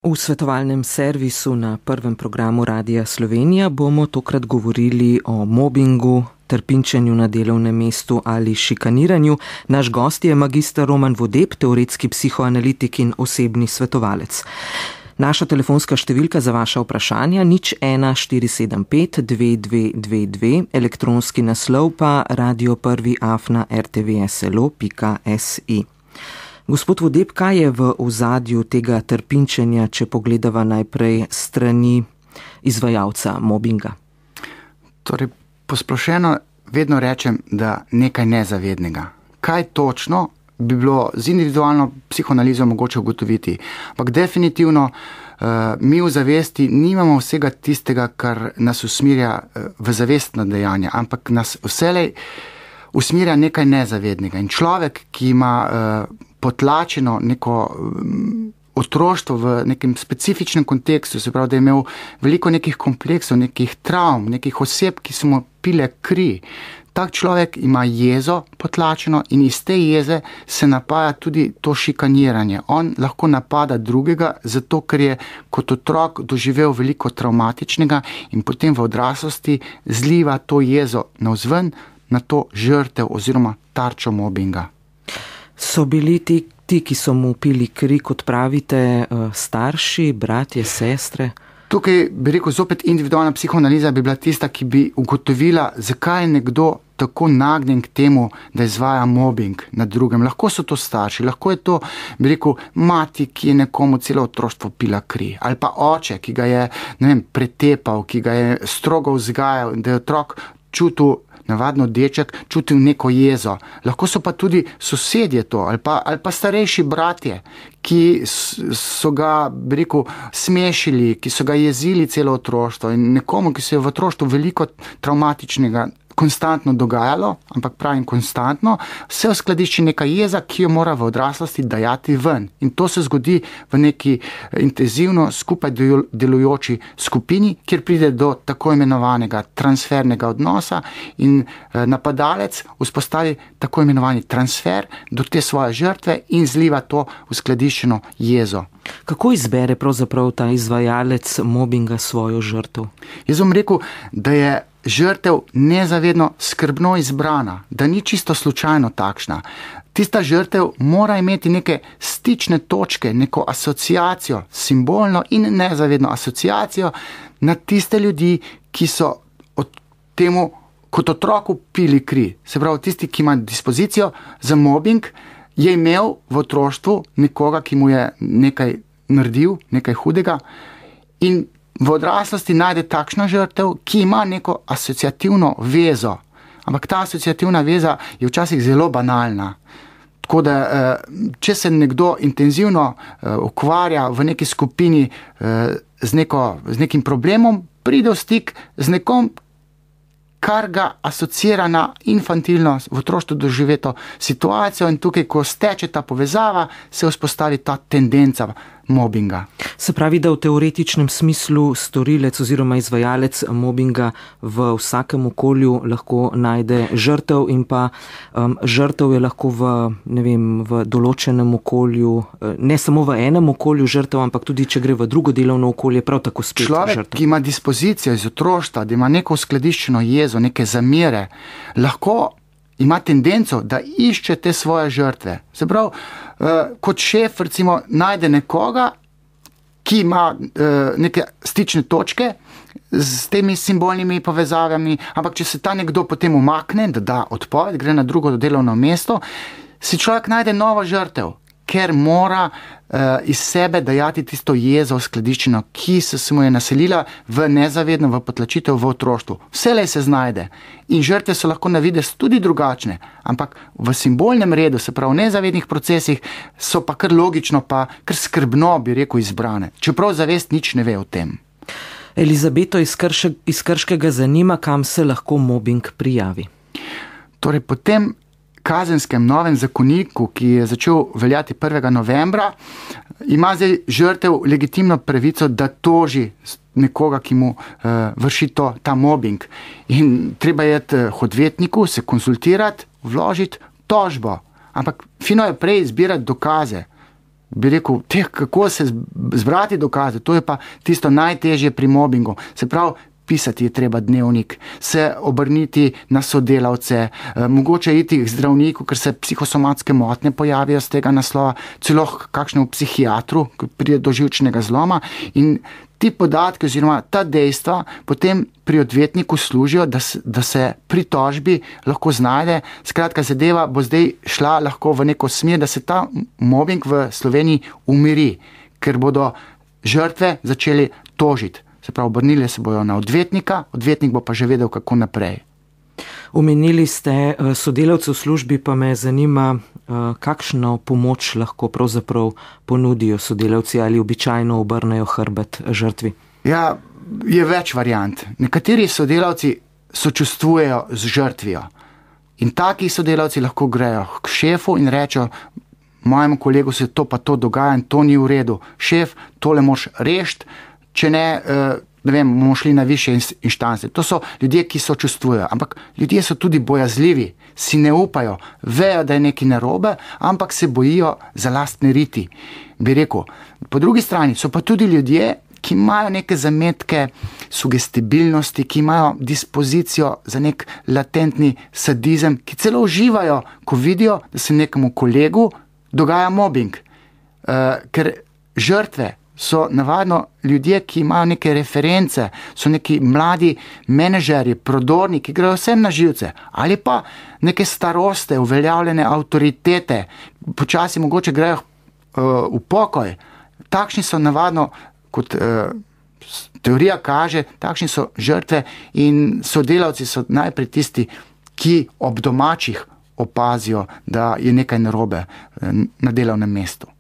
V svetovalnem servisu na prvem programu Radia Slovenija bomo tokrat govorili o mobingu, trpinčenju na delovnem mestu ali šikaniranju. Naš gost je magister Roman Vodeb, teoretski psihoanalitik in osebni svetovalec. Naša telefonska številka za vaša vprašanja 01475 2222, elektronski naslov pa radio1@rtvslo.si. Gospod Vodeb, kaj je v ozadju tega trpinčenja, če pogledava najprej strani izvajalca mobinga? Torej, posplošeno vedno rečem, da nekaj nezavednega. Kaj točno bi bilo z individualno psihoanalizo mogoče ugotoviti? Ampak definitivno mi v zavesti nimamo vsega tistega, kar nas usmirja v zavestna dejanja, ampak nas vselej usmirja nekaj nezavednega. In človek, ki ima potlačeno neko otroštvo v nekem specifičnem kontekstu, se pravi, da je imel veliko nekih kompleksov, nekih travm, nekih oseb, ki so mu pile kri. Tak človek ima jezo potlačeno in iz te jeze se napaja tudi to šikaniranje. On lahko napada drugega, zato ker je kot otrok doživel veliko travmatičnega in potem v odraslosti zliva to jezo navzven na to žrtev oziroma tarčo mobinga. So bili ti, ki so mu pili kri, kot pravite, starši, bratje, sestre? Tukaj bi rekel, zopet individualna psihoanaliza bi bila tista, ki bi ugotovila, zakaj je nekdo tako nagnjen k temu, da izvaja mobbing nad drugim. Lahko so to starši, lahko je to, bi rekel, mati, ki je nekomu celo otroštvo pila kri, ali pa oče, ki ga je, pretepal, ki ga je strogo vzgajal, da je otrok čutil, navadno deček, čutil neko jezo. Lahko so pa tudi sosedje to, ali pa starejši bratje, ki so ga, bi rekel, smešili, ki so ga jezili celo otroštvo in nekomu, ki se je v otroštvu veliko travmatičnega konstantno dogajalo, ampak pravim konstantno, se uskladišči neka jeza, ki jo mora v odraslosti dajati ven. In to se zgodi v neki intenzivno skupaj delujoči skupini, kjer pride do tako imenovanega transfernega odnosa in napadalec vzpostavi tako imenovani transfer do te svoje žrtve in zliva to uskladiščeno jezo. Kako izbere pravzaprav ta izvajalec mobinga svojo žrtev? Jaz bom rekel, da je žrtev nezavedno skrbno izbrana, da ni čisto slučajno takšna. Tista žrtev mora imeti neke stične točke, neko asociacijo, simbolno in nezavedno asociacijo na tiste ljudi, ki so od temu kot otroku pili kri. Se pravi, tisti, ki ima dispozicijo za mobbing, je imel v otroštvu nekoga, ki mu je nekaj naredil, nekaj hudega in v odraslosti najde takšna žrtev, ki ima neko asociativno vezo. Ampak ta asociativna veza je včasih zelo banalna. Tako da, če se nekdo intenzivno ukvarja v neki skupini z nekim problemom, pride v stik z nekom, kar ga asocira na infantilno v otroštvu doživeto situacijo in tukaj, ko steče ta povezava, se vzpostavi ta tendenca mobinga. Se pravi, da v teoretičnem smislu storilec oziroma izvajalec mobinga v vsakem okolju lahko najde žrtev in pa žrtev je lahko v določenem okolju, ne samo v enem okolju žrtev, ampak tudi, če gre v drugo delovno okolje, prav tako spet žrtev. Človek, ki ima dispozicijo iz otroštva, da ima neko uskladiščeno jezo, neke zamere, lahko ima tendenco, da išče te svoje žrtve. Se pravi, kot šef recimo najde nekoga, ki ima neke stične točke s temi simbolnimi povezavami, ampak če se ta nekdo potem umakne, da da odpoved, gre na drugo delovno mesto, si človek najde novo žrtev, ker mora iz sebe dajati tisto jezo skladiščeno, ki se mu je naselila v nezavedno, v potlačitev v otroštvu. Vselej se znajde. In žrtve so lahko na videz tudi drugačne, ampak v simbolnem redu, se pravi v nezavednih procesih, so pa kar logično, pa kar skrbno, bi rekel, izbrane. Čeprav zavest nič ne ve o tem. Elizabeto iz Krškega zanima, kam se lahko mobing prijavi. Torej, potem kazenskem novem zakoniku, ki je začel veljati 1. novembra, ima zdaj žrtev legitimno pravico, da toži nekoga, ki mu vrši ta mobbing. In treba je k odvetniku, se konsultirati, vložiti tožbo. Ampak fino je prej zbirati dokaze. bi rekel, kako se zbrati dokaze, to je pa tisto najtežje pri mobingu. Se pravi, pisati je treba dnevnik, se obrniti na sodelavce, mogoče iti k zdravniku, ker se psihosomatske motnje pojavijo z tega naslova, celo kakšnemu psihiatru, ki pride do živčnega zloma, in ti podatki oziroma ta dejstva potem pri odvetniku služijo, da se pri tožbi lahko znajde. Skratka, zadeva bo zdaj šla lahko v neko smer, da se ta mobbing v Sloveniji umiri, ker bodo žrtve začeli tožiti. Se pravi, obrnili se bojo na odvetnika, odvetnik bo pa že vedel, kako naprej. Omenili ste sodelavce v službi, pa me zanima, kakšno pomoč lahko pravzaprav ponudijo sodelavci ali običajno obrnejo hrbet žrtvi? Ja, je več variant. Nekateri sodelavci sočustvujejo z žrtvijo in taki sodelavci lahko grejo k šefu in rečejo, mojemu kolegu se to pa to dogaja in to ni v redu. Šef, tole moš rešiti, če ne, ne vem, bomo šli na više inštance. To so ljudje, ki sočustvujejo, ampak ljudje so tudi bojazljivi, si ne upajo, vejo, da je nekaj narobe, ampak se bojijo za lastne riti, bi rekel. Po drugi strani so pa tudi ljudje, ki imajo neke zametke sugestibilnosti, ki imajo dispozicijo za nek latentni sadizem, ki celo uživajo, ko vidijo, da se nekemu kolegu dogaja mobbing. Ker žrtve so navadno ljudje, ki imajo neke reference, so neki mladi menedžerji, prodorni, ki grejo vsem na živce, ali pa neke staroste, uveljavljene avtoritete, počasi mogoče grejo v pokoj. Takšni so navadno, kot teorija kaže, takšni so žrtve in sodelavci so najprej tisti, ki ob domačih opazijo, da je nekaj narobe na delovnem mestu.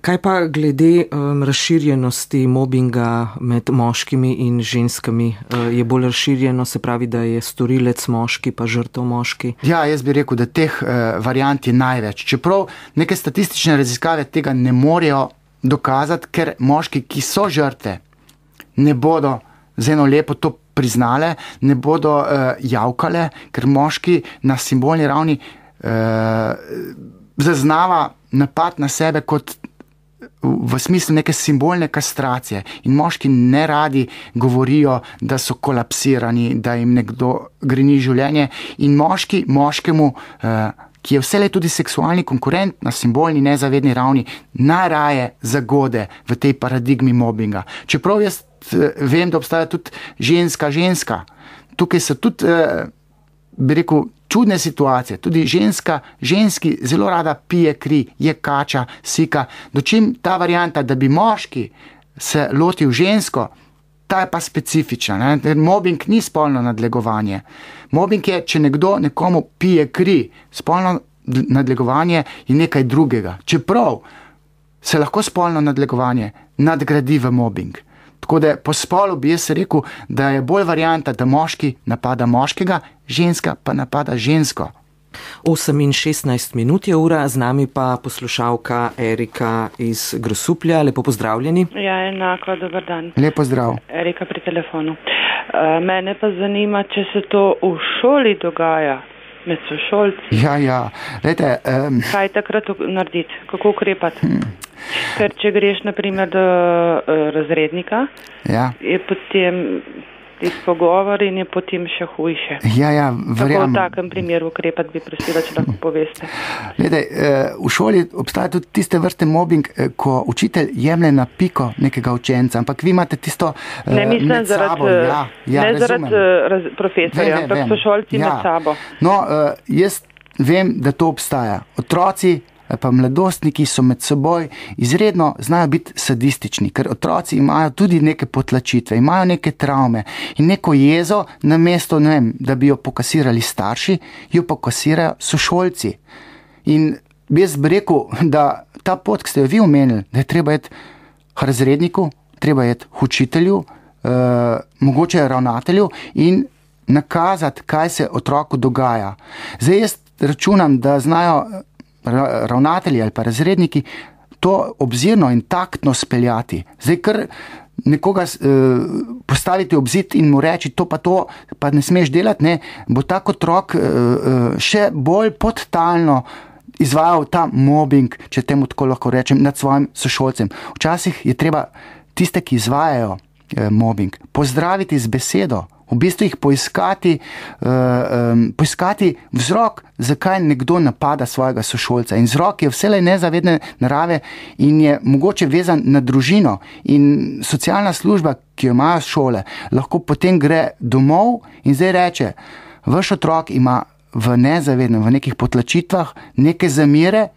Kaj pa glede razširjenosti mobinga med moškimi in ženskami? Je bolj razširjeno, se pravi, da je storilec moški pa žrtev moški? Ja, jaz bi rekel, da teh variant je največ. Čeprav neke statistične raziskave tega ne morejo dokazati, ker moški, ki so žrtve, ne bodo z eno lepo to priznale, ne bodo javkale, ker moški na simbolni ravni zaznava napad na sebe kot v smislu neke simbolne kastracije in moški ne radi govorijo, da so kolapsirani, da jim nekdo greni življenje in moški moškemu, ki je vselej tudi seksualni konkurent na simbolni nezavedni ravni, najraje zagode v tej paradigmi mobbinga. Čeprav jaz vem, da obstaja tudi ženska. Tukaj so tudi, bi rekel, čudne situacije. Tudi ženski zelo rada pije kri, je kača, sika. Dočim ta varianta, da bi moški se lotil žensko, ta je pa specifična. Mobbing ni spolno nadlegovanje. Mobbing je, če nekdo nekomu pije kri. Spolno nadlegovanje je nekaj drugega. Čeprav se lahko spolno nadlegovanje nadgradi v mobbing. Tako da po spolu bi jaz rekel, da je bolj varianta, da moški napada moškega, ženska pa napada žensko. 8:16 je ura, z nami pa poslušalka Erika iz Grosuplja. Lepo pozdravljeni. Ja, enako, dober dan. Lepo zdrav. Erika pri telefonu. Mene pa zanima, če se to v šoli dogaja, med sošolci. Ja. Lejte, kaj takrat narediti? Kako ukrepati? Ker če greš, na primer, do razrednika, je potem pogovor in je potem še hujše. Ja, verjamem. Kako v takem primeru ukrepati, bi prosila, če lahko poveste. Gledaj, v šoli obstaja tudi tiste vrste mobbing, ko učitelj jemlje na piko nekega učenca, ampak vi imate tisto ne mislim zaradi profesorja, ampak sošolci med sabo. No, jaz vem, da to obstaja. Otroci pa mladostniki so med seboj izredno znajo biti sadistični, ker otroci imajo tudi neke potlačitve, imajo neke travme in neko jezo, namesto, ne vem, da bi jo pokasirali starši, jo pokasirajo sošolci. In jaz bi rekel, da ta pot, ki ste jo vi omenili, da je treba iti k razredniku, treba iti k učitelju, mogoče ravnatelju in nakazati, kaj se otroku dogaja. Zdaj jaz računam, da znajo ravnatelji ali pa razredniki to obzirno in taktno speljati. Zdaj, kar nekoga postaviti ob zid in mu reči, to pa ne smeš delati, ne, bo tak otrok še bolj podtalno izvajal ta mobbing, če temu tako lahko rečem, nad svojim sošolcem. Včasih je treba tiste, ki izvajajo mobbing, pozdraviti z besedo, v bistvu jih poiskati vzrok, zakaj nekdo napada svojega sošolca. In vzrok je vselej nezavedne narave in je mogoče vezan na družino. In socialna služba, ki jo imajo šole, lahko potem gre domov in zdaj reče, vaš otrok ima v nezavednem, v nekih potlačitvah neke zamere,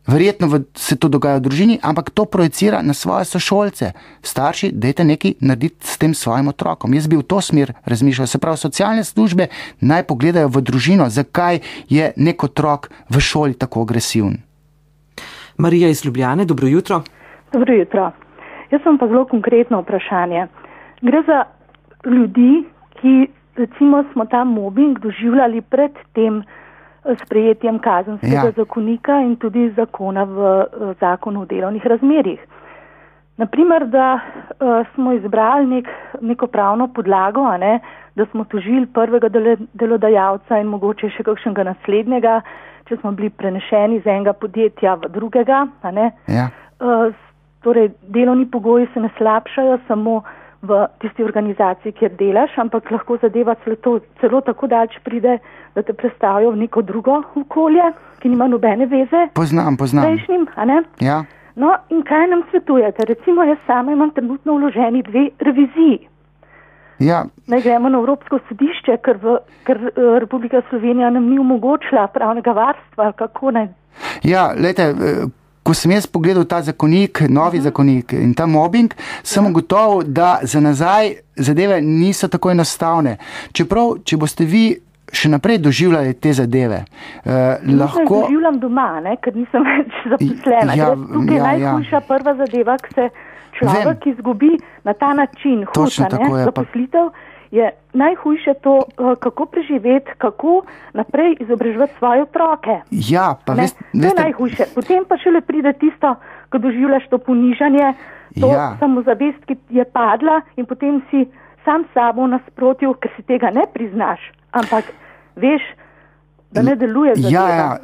verjetno se to dogaja v družini, ampak to projicira na svoje sošolce. Starši, dajte nekaj narediti s tem svojim otrokom. Jaz bi v to smer razmišljal. Se pravi, socialne službe naj pogledajo v družino, zakaj je nek otrok v šoli tako agresiven. Marija iz Ljubljane, dobro jutro. Dobro jutro. Jaz sem pa zelo konkretno vprašanje. Gre za ljudi, ki recimo smo ta mobbing doživljali pred tem sprejetjem kazenskega zakonika in tudi zakona v zakonu o delovnih razmerjih. Naprimer, da smo izbrali neko pravno podlago, da smo tožili prvega delodajalca in mogoče še kakšnega naslednjega, če smo bili prenešeni z enega podjetja v drugega. Torej, delovni pogoji se ne slabšajo samo v tisti organizaciji, kjer delaš, ampak lahko zadeva celo tako daleč pride, da te predstavijo v neko drugo okolje, ki nima nobene veze. Poznam. Prejšnjim, Ja. No, in kaj nam svetujete? Recimo, jaz sama imam trenutno vloženi 2 reviziji. Ja. Naj gremo na Evropsko sodišče, ker Republika Slovenija nam ni omogočila pravnega varstva, kako naj. Ja, glejte, ko sem jaz pogledal ta zakonik, novi zakonik in ta mobbing, sem ugotovil, da za nazaj zadeve niso tako enostavne. Čeprav, če boste vi še naprej doživljali te zadeve, lahko... Doživljam doma, ker nisem več zaposlena. Tukaj je najhujša prva zadeva, ki se človek izgubi na ta način, zaposlitev, je najhujše to, kako preživeti, kako naprej izobraževati svoje otroke. Ja, pa veste... To je najhujše. Potem pa šele pride tisto, ko doživljaš to ponižanje, to samozavest, ki je padla in potem si sam s sabo nasprotil, ker si tega ne priznaš, ampak veš, da ne deluje zadeva.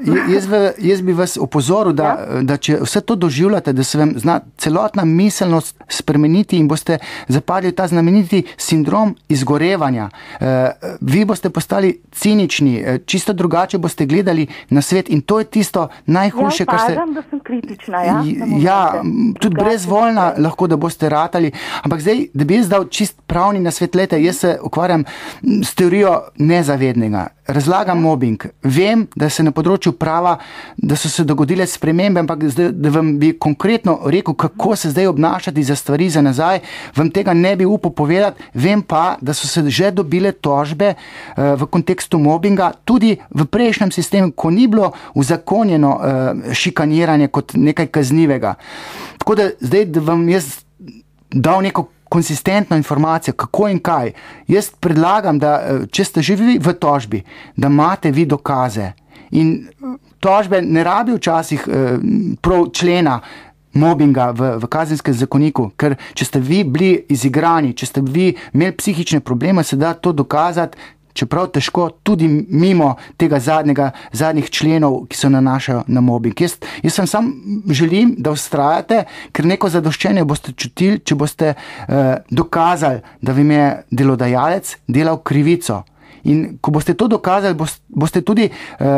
Jaz bi vas opozoril, da če vse to doživljate, da se vam zna celotna miselnost spremeniti in boste zapadli v ta znameniti sindrom izgorevanja. Vi boste postali cinični, čisto drugače boste gledali na svet in to je tisto najhujše, kar se... Ja, da sem kritična, tudi brezvoljna lahko, da boste ratali, ampak zdaj, da bi jaz dal čist pravni nasvet, jaz se ukvarjam s teorijo nezavednega. Razlagam mobbing. Vem, da se na področju prava, da so se dogodile spremembe, ampak zdaj, da vam bi konkretno rekel, kako se zdaj obnašati za stvari za nazaj, vam tega ne bi upal povedati. Vem pa, da so se že dobile tožbe v kontekstu mobbinga, tudi v prejšnjem sistemu, ko ni bilo uzakonjeno šikaniranje kot nekaj kaznivega. Tako da zdaj, da vam jaz dal neko konsistentno informacijo, kako in kaj. Jaz predlagam, da če ste že vi v tožbi, da imate vi dokaze. In tožbe ne rabi včasih prav člena mobbinga v kazenskem zakoniku, ker če ste vi bili izigrani, če ste vi imeli psihične probleme, se da to dokazati, čeprav težko, tudi mimo tega zadnjih členov, ki se nanašajo na mobbing. Jaz sam želim, da vztrajate, ker neko zadoščenje boste čutili, če boste dokazali, da vam je delodajalec delal krivico. In ko boste to dokazali, boste tudi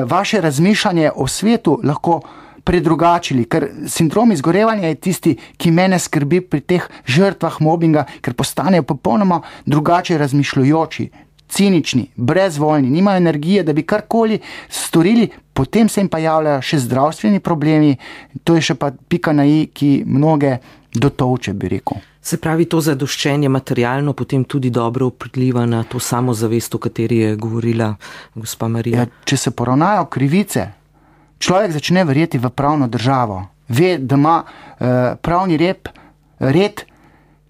vaše razmišljanje o svetu lahko predrugačili, ker sindrom izgorevanja je tisti, ki mene skrbi pri teh žrtvah mobbinga, ker postanejo popolnoma drugače razmišljujoči, cinični, brezvoljni, nimajo energije, da bi karkoli storili, potem se jim pa javljajo še zdravstveni problemi, to je še pa pika na i, ki mnoge dotovče, bi rekel. Se pravi, to zadoščenje materialno potem tudi dobro vpliva na to samozavest, o kateri je govorila gospa Marija. Ja, če se poravnajo krivice, človek začne verjeti v pravno državo. Ve, da ima pravni red,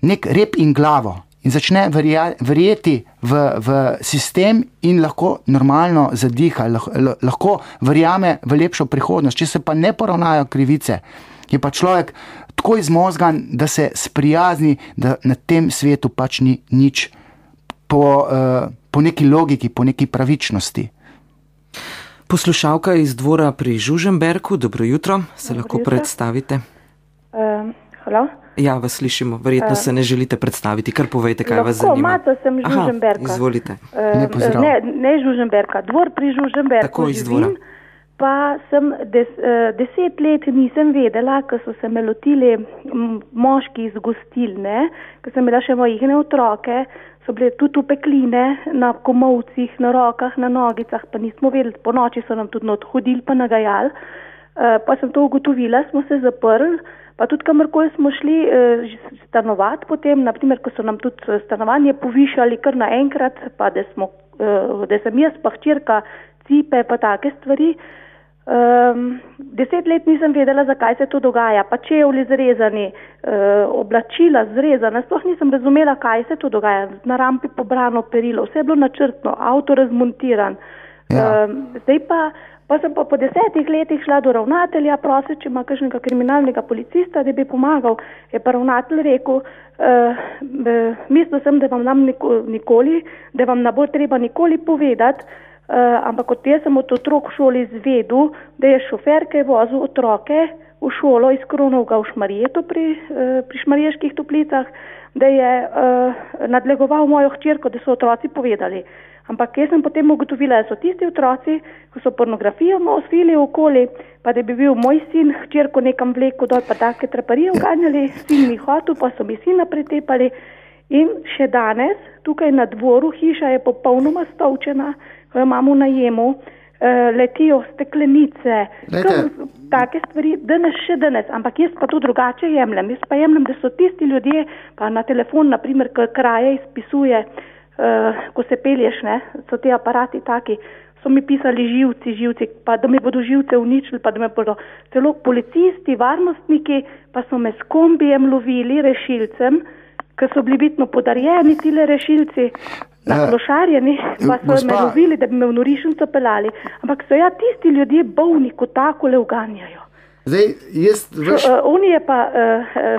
nek rep in glavo. In začne verjeti v sistem in lahko normalno zadiha, lahko verjame v lepšo prihodnost. Če se pa ne poravnajo krivice, je pa človek tako izmozgan, da se sprijazni, da na tem svetu pač ni nič po neki logiki, po neki pravičnosti. Poslušalka iz Dvora pri Žužemberku, dobro jutro, se lahko predstavite. Halo? Ja, vas slišimo, verjetno se ne želite predstaviti, kar povejte, kaj vas zanima. Lahko, Mata sem Žužemberka. Izvolite. Ne Žužemberka, Dvor pri Žužemberku. Tako iz Dvora. Pa sem 10 let nisem vedela, ko so se me lotili moški iz gostil, ne, ko sem imela še majhne otroke, so bile tudi upekline na komovcih, na rokah, na nogicah, pa nismo vedeli, po noči so nam tudi odhodili pa nagajali. Pa sem to ugotovila, smo se zaprli, pa tudi kamorkoli smo šli stanovati potem, naprimer, ko so nam tudi stanovanje povišali kar naenkrat, pa da sem jaz pa hčerka cipe pa take stvari. 10 let nisem vedela, zakaj se to dogaja, pa čevlji zrezani, oblačila zrezana, sploh nisem razumela, kaj se to dogaja, na rampi pobrano perilo, vse je bilo načrtno, avto razmontiran. Zdaj pa sem pa po 10 letih šla do ravnatelja, prosil, če ima kakšnega kriminalnega policista, da bi pomagal. Je pa ravnatelj rekel, mislil sem, da vam nikoli, da vam ne bo treba nikoli povedati, ampak od te sem od otrok v šoli izvedel, da je šofer, ki je vozil otroke v šolo iz Kronovga v Šmarjeto pri Šmarjeških Toplicah, da je nadlegoval mojo hčerko, da so otroci povedali. Ampak jaz sem potem ugotovila, da so tisti otroci, ko so pornografijo nosili okoli, pa da bi bil moj sin hčerko nekam vlekel dol, pa take traparije uganjali, sin mi hotel, pa so mi sina pretepali. In še danes, tukaj na dvoru, hiša je popolnoma stolčena, ko jo imamo v najemu, letijo steklenice, take stvari, še danes, ampak jaz pa to drugače jemljem. Jaz pa jemljem, da so tisti ljudje, pa na telefon, naprimer, ko kraje izpisuje, ko se pelješ, ne, so ti aparati taki, so mi pisali živci, pa da mi bodo živce uničili, pa da me bodo celo policisti, varnostniki, pa so me s kombijem lovili rešilcem, ker so bili bitno podarjeni tile rešilci, naklošarjeni, pa so me lovili, da bi me v norišnico pelali. Ampak so tisti ljudje bolni, ko takole uganjajo. On je pa,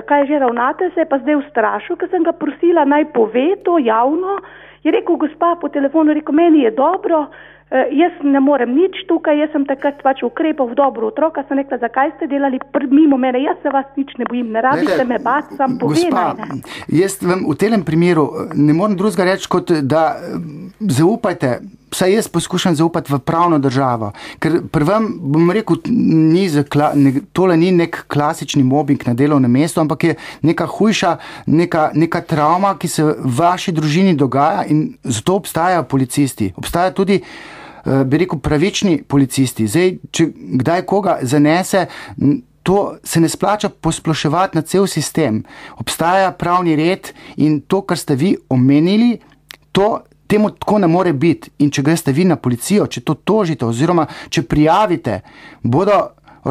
kaj že ravnatelj, se je pa zdaj ustrašil, ker sem ga prosila naj pove to javno. Je rekel, gospa po telefonu, rekel, meni je dobro, jaz ne morem nič tukaj, jaz sem takrat pač ukrepal v dobro otroka, sem rekla, zakaj ste delali mimo mene, jaz se vas nič ne bojim, ne rabite me bati, sam povem. Jaz vam v tem primeru ne morem drugega reči, kot da zaupajte, vsaj jaz poskušam zaupati v pravno državo, ker prvem bom rekel, tole ni nek klasični mobbing na delovnem mestu, ampak je neka hujša, neka travma, ki se v vaši družini dogaja in zato obstajajo policisti. Obstajajo tudi, bi rekel, pravični policisti. Zdaj, če kdaj koga zanese, to se ne splača posploševati na cel sistem. Obstaja pravni red in to, kar ste vi omenili, temu tako ne more biti. In če greste vi na policijo, če to tožite oziroma če prijavite, bodo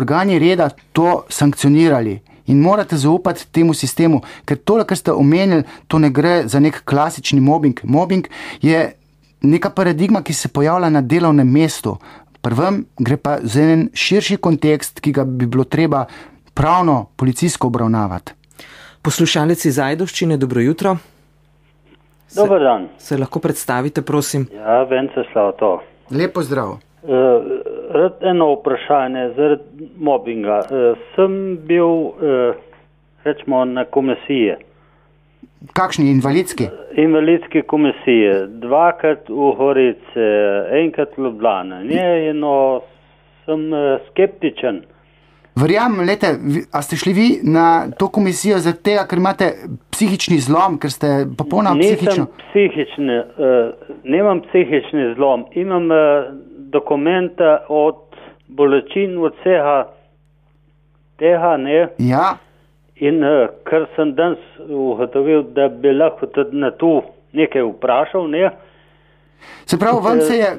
organi reda to sankcionirali. In morate zaupati temu sistemu, ker tole, kar ste omenili, to ne gre za nek klasični mobbing. Mobbing je neka paradigma, ki se pojavlja na delovnem mestu. Prvem gre pa za en širši kontekst, ki ga bi bilo treba pravno, policijsko obravnavati. Poslušalec iz Ajdovščine, dobro jutro. Dobar dan. Se lahko predstavite, prosim? Ja, Venceslav to. Lepo zdrav. Eno vprašanje zaradi mobbinga. Sem bil, rečemo, na komisiji. Kakšni, invalidski? Invalidski komisije. 2krat v Horice, 1krat v Ljubljana. Sem skeptičen. Verjamem, a ste šli vi na to komisijo zaradi tega, ker imate psihični zlom, ker ste popolnoma psihično? Nemam psihični zlom. Imam dokumenta od bolečin, od vsega tega, ne? Ja. In ker sem danes ugotovil, da bi lahko tudi na tu nekaj vprašal, ne? Se pravi, vam se je,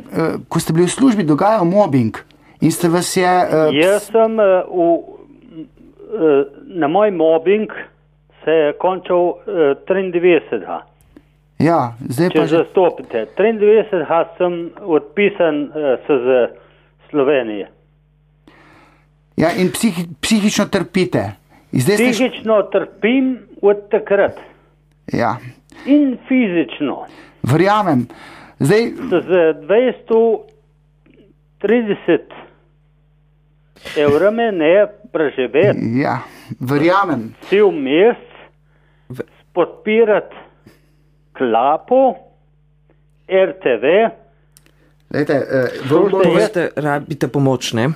ko ste bili v službi, dogajal mobbing in ste vas je... Jaz sem na moj mobbing se je končal 93. Ja, zdaj pa... Če zastopite. 93. sem odpisan z Slovenije. Ja, in psihično trpite. Psihično trpim od takrat. Ja. In fizično. Verjamem. Zdaj... Z 200 30 evrami ne preživeti. Ja, verjamem. Cel mesec podpirati Klapo, RTV. Lejte, rabite pomoč, ne?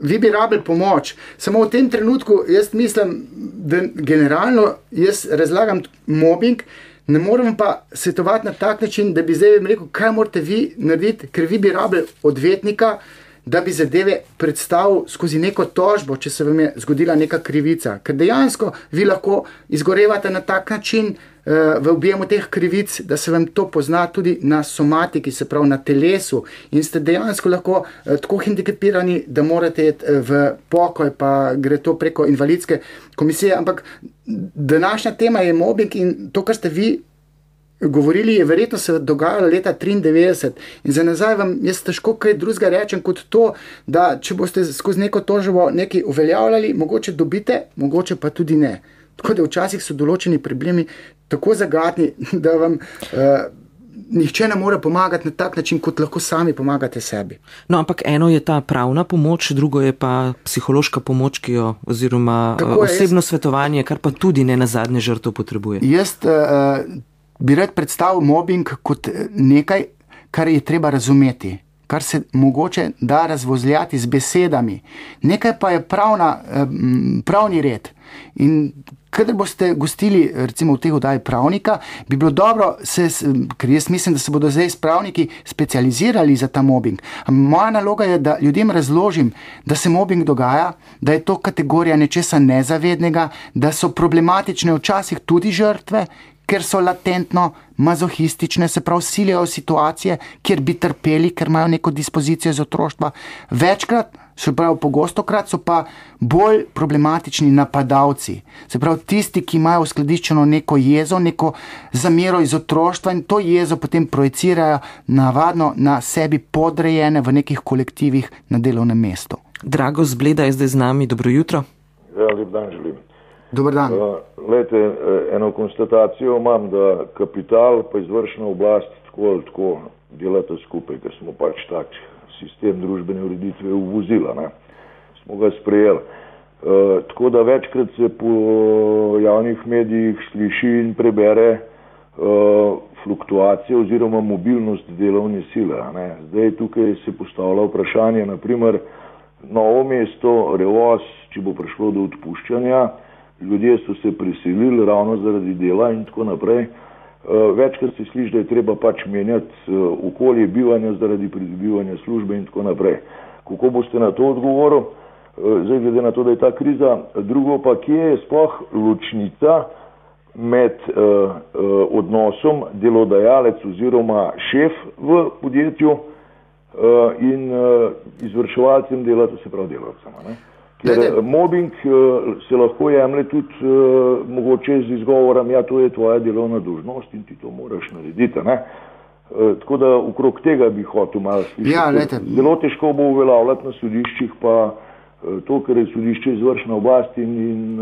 Vi bi rabili pomoč. Samo v tem trenutku jaz mislim, da generalno jaz razlagam mobbing, ne morem pa svetovati na tak način, da bi zdaj rekel, kaj morate vi narediti, ker vi bi rabili odvetnika, da bi zadeve predstavil skozi neko tožbo, če se vam je zgodila neka krivica. Ker dejansko vi lahko izgorevate na tak način v objemu teh krivic, da se vam to pozna tudi na somatiki, se pravi na telesu, in ste dejansko lahko tako hendikepirani, da morate iti v pokoj, pa gre to preko invalidske komisije. Ampak današnja tema je mobbing in to, kar ste vi govorili, je verjetno se dogajalo leta 93 in za nazaj vam jaz težko kaj drugega rečem kot to, da če boste skozi neko tožbo nekaj uveljavljali, mogoče dobite, mogoče pa tudi ne. Tako da včasih so določeni problemi tako zagatni, da vam nihče ne more pomagati na tak način, kot lahko sami pomagate sebi. No, ampak eno je ta pravna pomoč, drugo je pa psihološka pomoč, ki jo, oziroma osebno svetovanje, kar pa tudi ne nazadnje žrtev potrebuje. Jaz bi rad predstavil mobbing kot nekaj, kar je treba razumeti, kar se mogoče da razvozljati z besedami. Nekaj pa je pravni red. In kadar boste gostili, recimo v teh oddaji pravnika, bi bilo dobro, ker jaz mislim, da se bodo zdaj pravniki specializirali za ta mobbing. Moja naloga je, da ljudem razložim, da se mobbing dogaja, da je to kategorija nečesa nezavednega, da so problematične včasih tudi žrtve, ker so latentno mazohistične, se pravi silijo situacije, kjer bi trpeli, ker imajo neko dispozicijo iz otroštva. Večkrat, se pravi pogostokrat, so pa bolj problematični napadalci. Se pravi tisti, ki imajo uskladiščeno neko jezo, neko zamero iz otroštva in to jezo potem projicirajo navadno na sebi podrejene v nekih kolektivih na delovnem mestu. Drago Zbleda je zdaj z nami, dobro jutro. Ja, lep dan želim. Dobar dan. Lejte, eno konstatacijo imam, da kapital pa izvršna oblast tako ali tako delata skupaj, ker smo pač tak sistem družbene ureditve uvozila, ne. Smo ga sprejeli. Tako da večkrat se po javnih medijih sliši in prebere fluktuacije oziroma mobilnost delovne sile, ne. Zdaj tukaj se postavlja vprašanje, naprimer Novo mesto, Revoz, če bo prišlo do odpuščanja, ljudje so se priselili ravno zaradi dela in tako naprej. Večkrat se sliši, da je treba pač menjati okolje bivanja zaradi pridobivanja službe in tako naprej. Kako boste na to odgovorili? Zdaj glede na to, da je ta kriza. Drugo pa, kje je sploh ločnica med odnosom delodajalec oziroma šef v podjetju in izvrševalcem dela, to se pravi delavcem, ne? Ker mobbing se lahko jemlje tudi mogoče z izgovorom, ja, to je tvoja delovna dolžnost in ti to moraš narediti, ne? Tako da okrog tega bi hotel malo slišati. Ja, zelo težko bo uveljavljati na sodiščih, pa to, ker je sodišče izvršna oblast in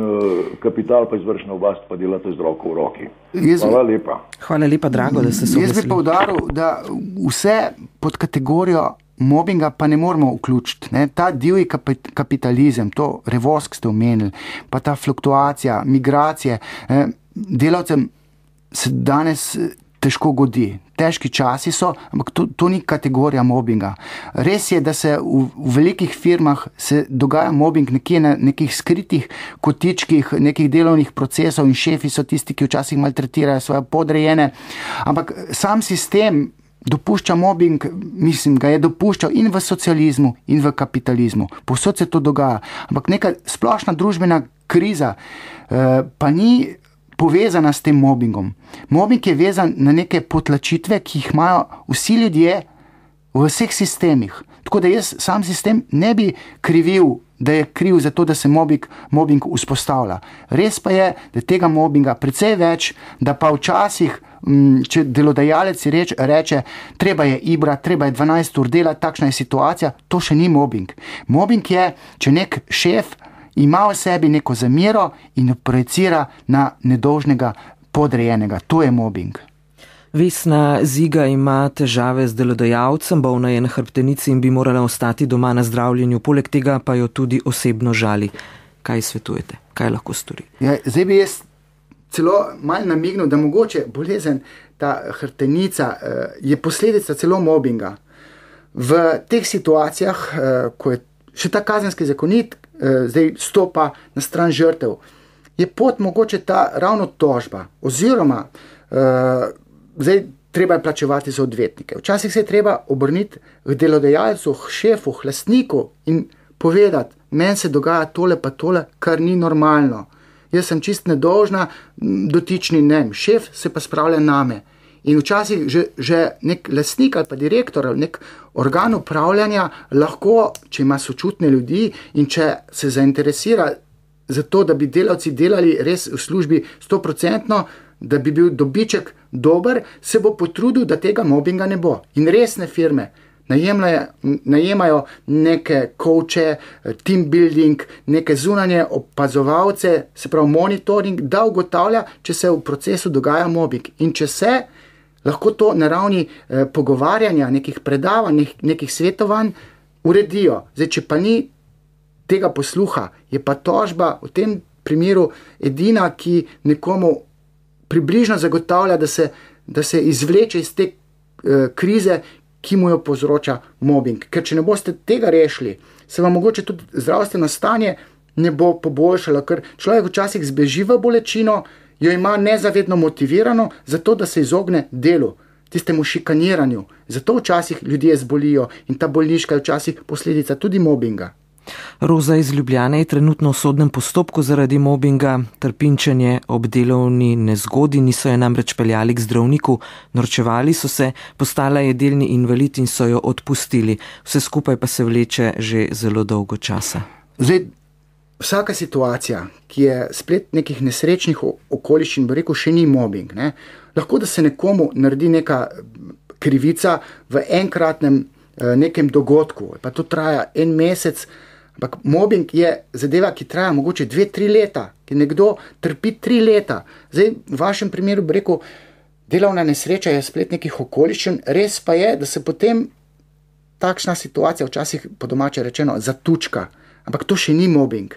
kapital pa izvršna oblast, pa delate z roko v roki. Hvala lepa. Hvala lepa, Drago, da ste se oglasili. Jaz bi poudaril, da vse pod kategorijo mobbinga pa ne moramo vključiti. Ne? Ta divji kapitalizem, to Revoz, ki ste omenili, pa ta fluktuacija, migracije, delavcem se danes težko godi. Težki časi so, ampak to ni kategorija mobbinga. Res je, da se v velikih firmah se dogaja mobbing nekje na nekih skritih kotičkih, nekih delovnih procesov in šefi so tisti, ki včasih maltretirajo svoje podrejene. Ampak sam sistem dopušča mobbing, mislim, ga je dopuščal in v socializmu, in v kapitalizmu. Povsod se to dogaja. Ampak neka splošna družbena kriza pa ni povezana s tem mobbingom. Mobbing je vezan na neke potlačitve, ki jih imajo vsi ljudje v vseh sistemih. Tako da jaz sam sistem ne bi krivil, da je kriv za to, da se mobbing vzpostavlja. Res pa je, da tega mobbinga precej več, da pa včasih, če delodajalec reče, treba je ibra, treba je 12 ur delati, takšna je situacija, to še ni mobbing. Mobbing je, če nek šef ima v sebi neko zamero in projicira na nedolžnega podrejenega. To je mobbing. Vesna Ziga ima težave z delodajalcem, bolna je na hrbtenici in bi morala ostati doma na zdravljenju, poleg tega pa jo tudi osebno žali. Kaj svetujete? Kaj lahko stori? Ja, zdaj bi jaz celo malo namignil, da mogoče bolezen, ta hrbtenica, je posledica celo mobinga. V teh situacijah, ko je še ta kazenski zakonik zdaj stopa na stran žrtev, je pot mogoče ta ravno tožba, oziroma zdaj treba je plačevati za odvetnike. Včasih se je treba obrniti k delodajalcu, k šefu, k lastniku in povedati, meni se dogaja tole pa tole, kar ni normalno. Jaz sem čist nedolžna, dotični nem, šef se pa spravlja name. In včasih že nek lastnik ali pa direktor ali nek organ upravljanja lahko, če ima sočutne ljudi in če se zainteresira za to, da bi delavci delali res v službi 100%, da bi bil dobiček dober, se bo potrudil, da tega mobinga ne bo. In resne firme najemajo neke coache, team building, neke zunanje opazovalce, se pravi monitoring, da ugotavlja, če se v procesu dogaja mobbing. In če se, lahko to na ravni pogovarjanja, nekih predavanj, nekih svetovanj uredijo. Zdaj, če pa ni tega posluha, je pa tožba v tem primeru edina, ki nekomu približno zagotavlja, da se izvleče iz te krize, ki mu jo povzroča mobbing. Ker če ne boste tega rešili, se vam mogoče tudi zdravstveno stanje ne bo poboljšalo, ker človek včasih zbeži v bolečino, jo ima nezavedno motivirano, zato da se izogne delu, tistemu šikaniranju. Zato včasih ljudje zbolijo in ta bolniška je včasih posledica tudi mobbinga. Roza iz Ljubljane je trenutno v sodnem postopku zaradi mobinga. Trpinčenje ob delovni nezgodi, niso je namreč peljali k zdravniku, norčevali so se, postala je delni invalid in so jo odpustili. Vse skupaj pa se vleče že zelo dolgo časa. Zdaj, vsaka situacija, ki je splet nekih nesrečnih okoliščin, bo rekel, še ni mobbing. Ne? Lahko, da se nekomu naredi neka krivica v enkratnem nekem dogodku, pa to traja 1 mesec, ampak mobbing je zadeva, ki traja mogoče 2-3 leta, ki nekdo trpi 3 leta. Zdaj, v vašem primeru bi rekel, delovna nesreča je splet nekih okoliščin, res pa je, da se potem takšna situacija včasih po domače rečeno zatučka, ampak to še ni mobbing.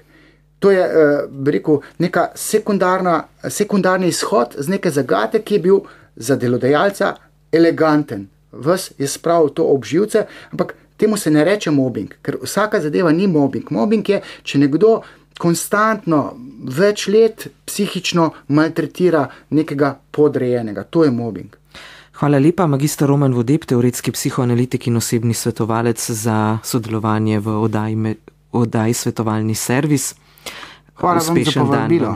To je, bi rekel, neka sekundarni izhod z neke zagate, ki je bil za delodajalca eleganten. Ves je spravil to ob živce, ampak temu se ne reče mobbing, ker vsaka zadeva ni mobbing. Mobbing je, če nekdo konstantno več let psihično maltretira nekega podrejenega. To je mobbing. Hvala lepa, magister Roman Vodeb, teoretski psihoanalitik in osebni svetovalec, za sodelovanje v oddaji Svetovalni servis. Hvala vam za povabilo.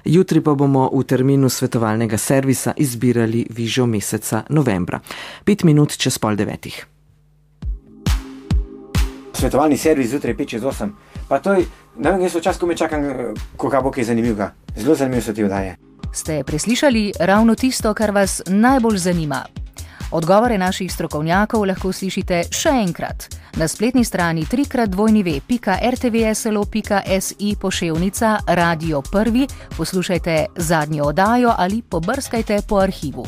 Jutri pa bomo v terminu svetovalnega servisa izbirali vižo meseca novembra. 5 minut čez 8:30. Svetovalni servis zjutraj 5:08. Pa to je, ne vem, jaz včasih, ko me čakam, koga bo kaj zanimivega. Zelo zanimivo so ti oddaje. Ste preslišali ravno tisto, kar vas najbolj zanima? Odgovore naših strokovnjakov lahko slišite še enkrat. Na spletni strani www.rtvslo.si/Radio 1 poslušajte zadnjo oddajo ali pobrskajte po arhivu.